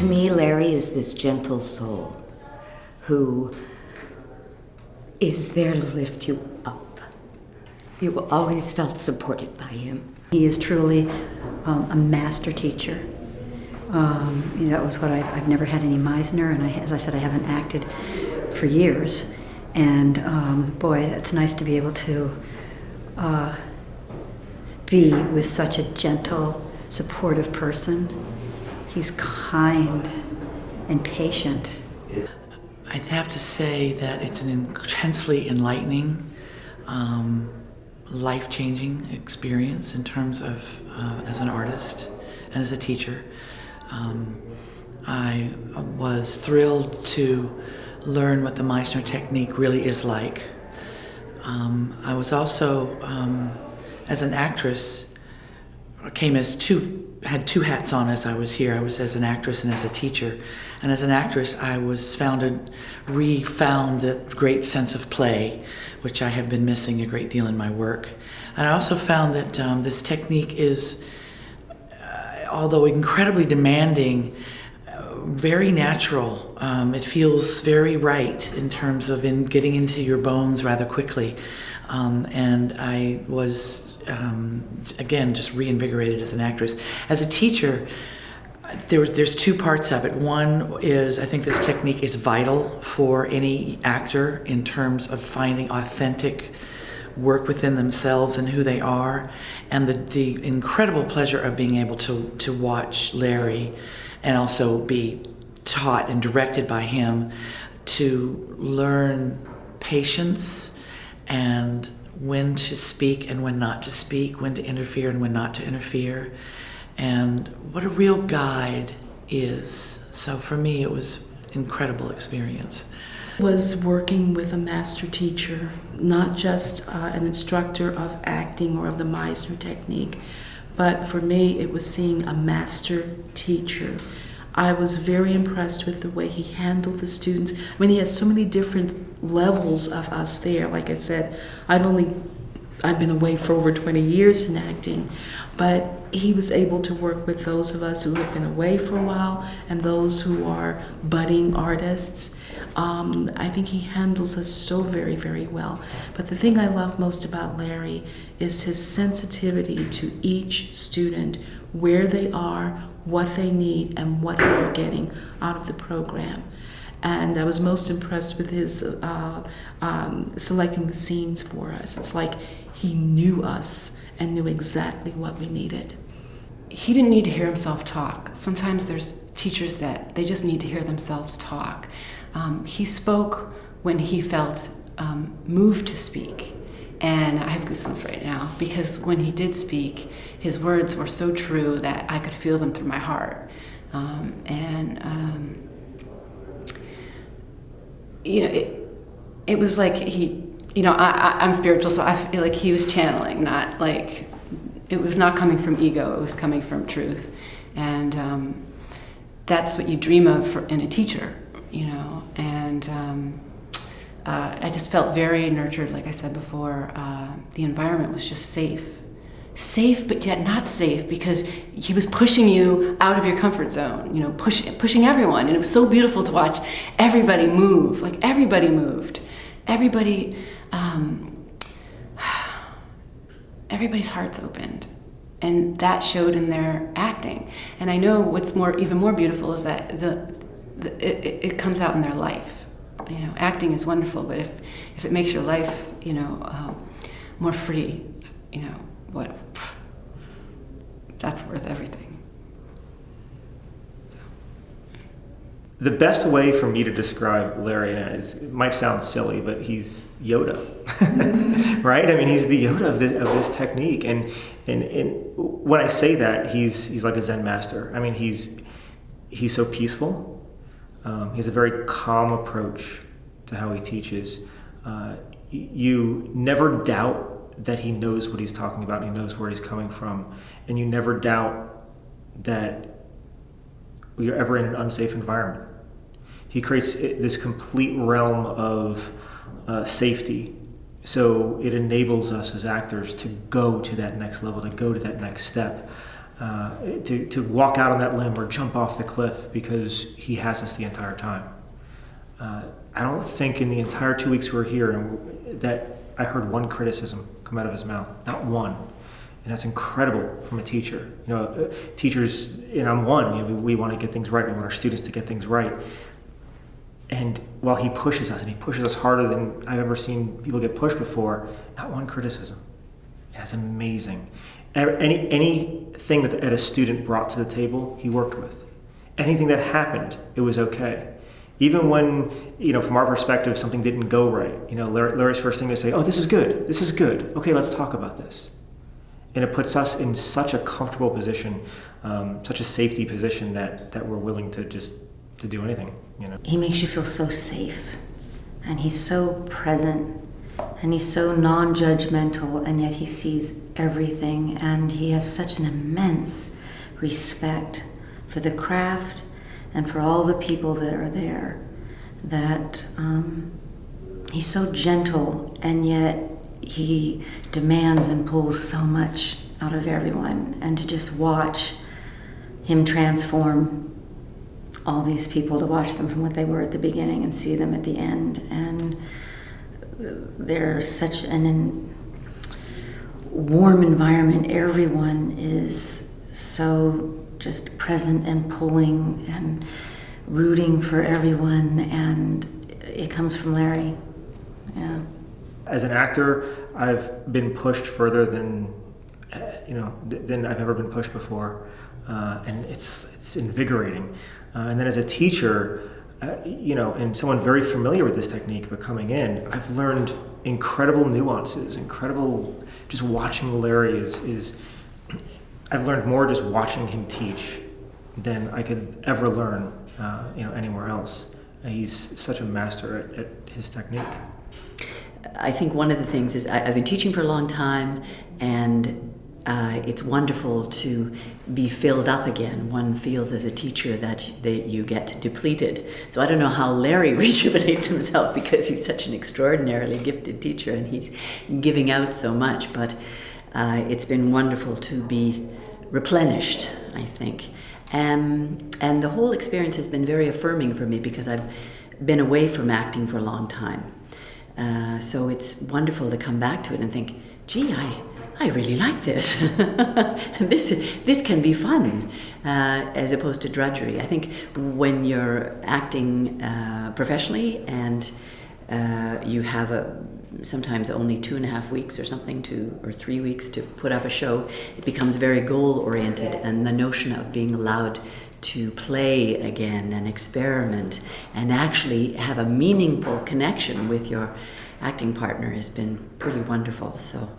me, Larry is this gentle soul who is there to lift you up. You always felt supported by him. He is truly a master teacher. That was what I've never had any Meisner, and as I said, I haven't acted for years. And boy, it's nice to be able to be with such a gentle, supportive person. He's kind and patient. I'd have to say that it's an intensely enlightening, life-changing experience in terms of as an artist and as a teacher. I was thrilled to learn what the Meisner technique really is like. I was also, as an actress, had two hats on as I was here. I was as an actress and as a teacher. And as an actress, I refound that great sense of play, which I have been missing a great deal in my work. And I also found that this technique is, although incredibly demanding, very natural. It feels very right in terms of getting into your bones rather quickly. And I was, again, just reinvigorated as an actress. As a teacher, there's two parts of it. One is, I think this technique is vital for any actor in terms of finding authentic work within themselves and who they are, and the incredible pleasure of being able to watch Larry and also be taught and directed by him to learn patience and when to speak and when not to speak, when to interfere and when not to interfere, and what a real guide is. So for me, it was an incredible experience. Was working with a master teacher, not just an instructor of acting or of the Meisner technique, but for me it was seeing a master teacher. I was very impressed with the way he handled the students. I mean, he had so many different levels of us there. Like I said, I've been away for over 20 years in acting, but he was able to work with those of us who have been away for a while and those who are budding artists. I think he handles us so very, very well. But the thing I love most about Larry is his sensitivity to each student, where they are, what they need, and what they're getting out of the program. And I was most impressed with his selecting the scenes for us. It's like he knew us and knew exactly what we needed. He didn't need to hear himself talk. Sometimes there's teachers that they just need to hear themselves talk. He spoke when he felt moved to speak. And I have goosebumps right now because when he did speak, his words were so true that I could feel them through my heart. It was like I'm spiritual, so I feel like he was channeling, not like, it was not coming from ego, it was coming from truth. And that's what you dream of in a teacher, and I just felt very nurtured, like I said before. The environment was just safe, but yet not safe, because he was pushing you out of your comfort zone, pushing everyone. And it was so beautiful to watch everybody move, like everybody moved. Everybody's hearts opened, and that showed in their acting. And I know what's even more beautiful is that it comes out in their life. Acting is wonderful, but if it makes your life, more free, that's worth everything. So. The best way for me to describe Larry it might sound silly, but he's Yoda, right? I mean, he's the Yoda of this technique, and when I say that, he's like a Zen master. I mean, he's so peaceful. He has a very calm approach to how he teaches. You never doubt that he knows what he's talking about, and he knows where he's coming from, and you never doubt that you're ever in an unsafe environment. He creates this complete realm of safety, so it enables us as actors to go to that next level, to go to that next step. to walk out on that limb or jump off the cliff because he has us the entire time. I don't think in the entire 2 weeks we were here that I heard one criticism come out of his mouth, not one. And that's incredible from a teacher. Teachers, and I'm one, we want to get things right. We want our students to get things right. And while he pushes us, and he pushes us harder than I've ever seen people get pushed before, not one criticism. And that's amazing. Anything that a student brought to the table, he worked with. Anything that happened, it was okay. Even when, from our perspective, something didn't go right. Larry's first thing to say, "Oh, this is good. Okay, let's talk about this." And it puts us in such a comfortable position, such a safety position that we're willing to do anything. He makes you feel so safe, and he's so present, and he's so non-judgmental, and yet he sees everything, and he has such an immense respect for the craft and for all the people that are there, that he's so gentle, and yet he demands and pulls so much out of everyone. And to just watch him transform all these people, to watch them from what they were at the beginning and see them at the end. And they're such an warm environment. Everyone is so just present and pulling and rooting for everyone, and it comes from Larry. Yeah. As an actor, I've been pushed further than I've ever been pushed before, and it's invigorating. And then as a teacher, and someone very familiar with this technique, but coming in, I've learned incredible nuances, just watching Larry is I've learned more just watching him teach than I could ever learn, anywhere else. He's such a master at his technique. I think one of the things is I've been teaching for a long time, and it's wonderful to be filled up again. One feels as a teacher that you get depleted. So I don't know how Larry rejuvenates himself, because he's such an extraordinarily gifted teacher and he's giving out so much, but it's been wonderful to be replenished, I think. And the whole experience has been very affirming for me, because I've been away from acting for a long time. So it's wonderful to come back to it and think, gee, I really like this. This can be fun, as opposed to drudgery. I think when you're acting professionally and you have sometimes only 2.5 weeks or something or 3 weeks to put up a show, it becomes very goal-oriented, and the notion of being allowed to play again and experiment and actually have a meaningful connection with your acting partner has been pretty wonderful. So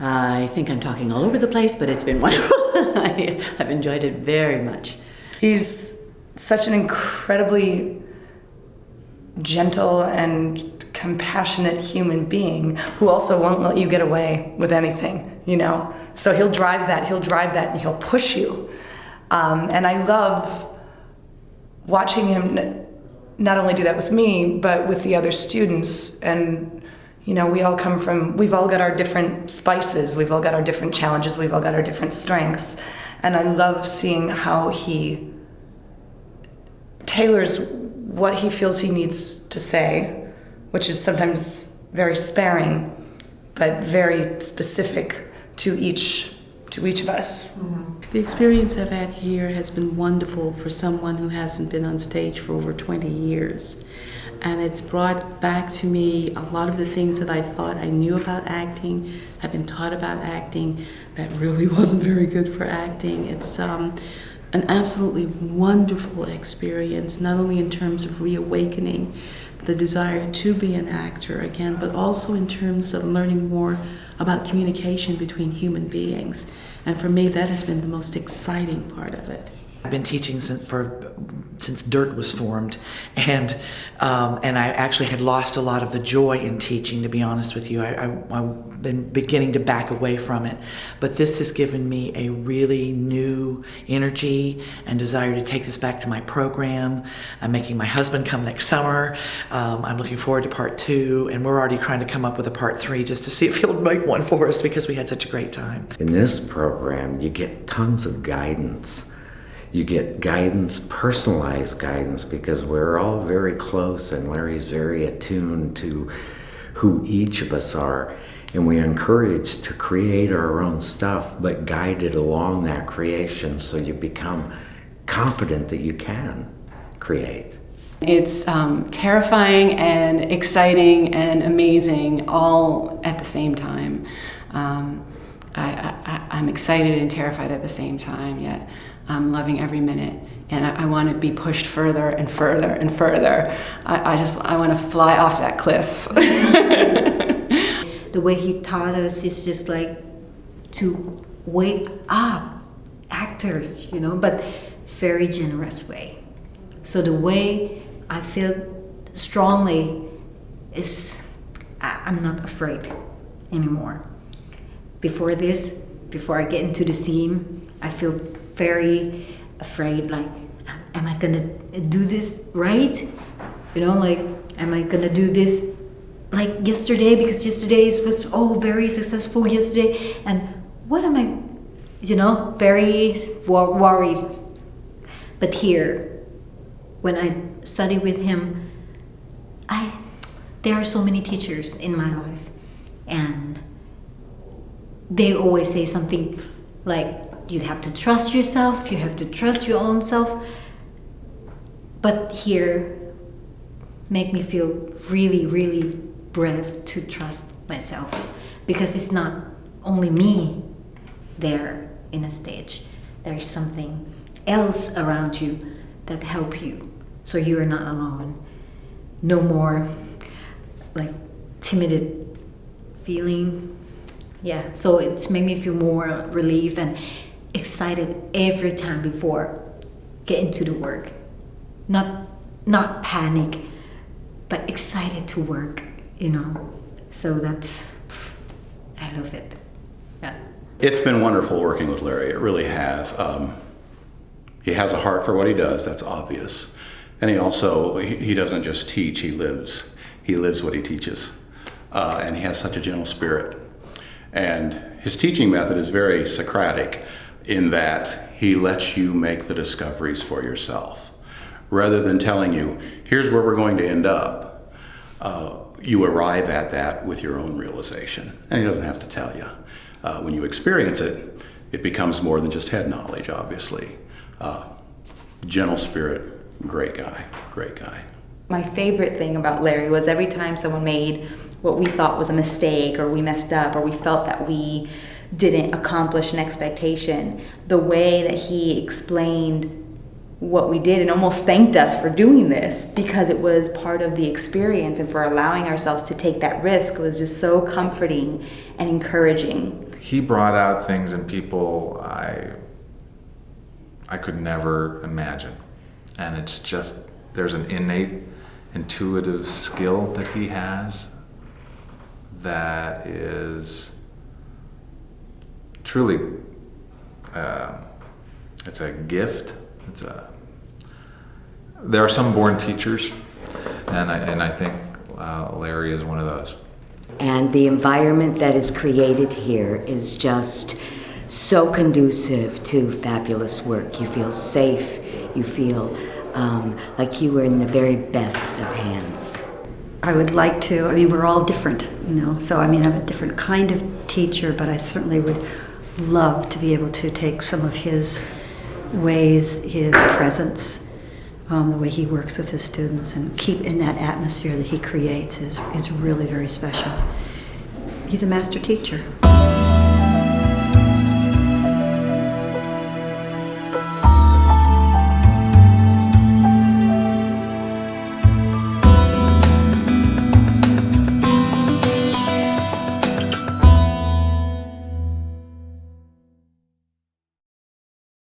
I think I'm talking all over the place, but it's been wonderful. I've enjoyed it very much. He's such an incredibly gentle and compassionate human being who also won't let you get away with anything, So he'll drive that, and he'll push you. And I love watching him not only do that with me, but with the other students. And, we've all got our different spices, we've all got our different challenges, we've all got our different strengths. And I love seeing how he tailors what he feels he needs to say, which is sometimes very sparing, but very specific to each of us. Mm-hmm. The experience I've had here has been wonderful for someone who hasn't been on stage for over 20 years. And it's brought back to me a lot of the things that I thought I knew about acting, have been taught about acting, that really wasn't very good for acting. It's an absolutely wonderful experience, not only in terms of reawakening the desire to be an actor again, but also in terms of learning more about communication between human beings. And for me, that has been the most exciting part of it. I've been teaching since dirt was formed, and I actually had lost a lot of the joy in teaching, to be honest with you. I've been beginning to back away from it, but this has given me a really new energy and desire to take this back to my program. I'm making my husband come next summer. I'm looking forward to part 2, and we're already trying to come up with a part 3 just to see if he'll make one for us, because we had such a great time. In this program, you get tons of guidance. You get guidance, personalized guidance, because we're all very close and Larry's very attuned to who each of us are. And we are encouraged to create our own stuff, but guided along that creation so you become confident that you can create. It's terrifying and exciting and amazing all at the same time. I'm excited and terrified at the same time, yet I'm loving every minute. And I want to be pushed further and further and further. I want to fly off that cliff. The way he taught us is just like to wake up actors, but very generous way. So the way I feel strongly is I'm not afraid anymore. Before I get into the scene, I feel very afraid, like, am I gonna do this right? Am I gonna do this like yesterday? Because yesterday was very successful yesterday, and what am I, very worried. But here, when I study with him, there are so many teachers in my life, and they always say something like, you have to trust yourself, you have to trust your own self. But here, make me feel really, really brave to trust myself, because it's not only me there in a stage. There's something else around you that help you, so you are not alone. No more like timid feeling. Yeah, so it's made me feel more relieved and excited every time before get into the work. Not panic, but excited to work, So that's, I love it. Yeah. It's been wonderful working with Larry. It really has. He has a heart for what he does. That's obvious. And he doesn't just teach. He lives what he teaches. And he has such a gentle spirit. And his teaching method is very Socratic in that he lets you make the discoveries for yourself. Rather than telling you, here's where we're going to end up, you arrive at that with your own realization. And he doesn't have to tell you. When you experience it, it becomes more than just head knowledge, obviously. Gentle spirit, great guy. My favorite thing about Larry was every time someone made what we thought was a mistake, or we messed up, or we felt that we didn't accomplish an expectation, the way that he explained what we did and almost thanked us for doing this because it was part of the experience, and for allowing ourselves to take that risk was just so comforting and encouraging. He brought out things in people I could never imagine. And it's just, there's an innate intuitive skill that he has that is truly, it's a gift. There are some born teachers, and I think Larry is one of those. And the environment that is created here is just so conducive to fabulous work. You feel safe, you feel like you were in the very best of hands. I would like to, we're all different, so I'm a different kind of teacher, but I certainly would love to be able to take some of his ways, his presence, the way he works with his students, and keep in that atmosphere that he creates is really very special. He's a master teacher.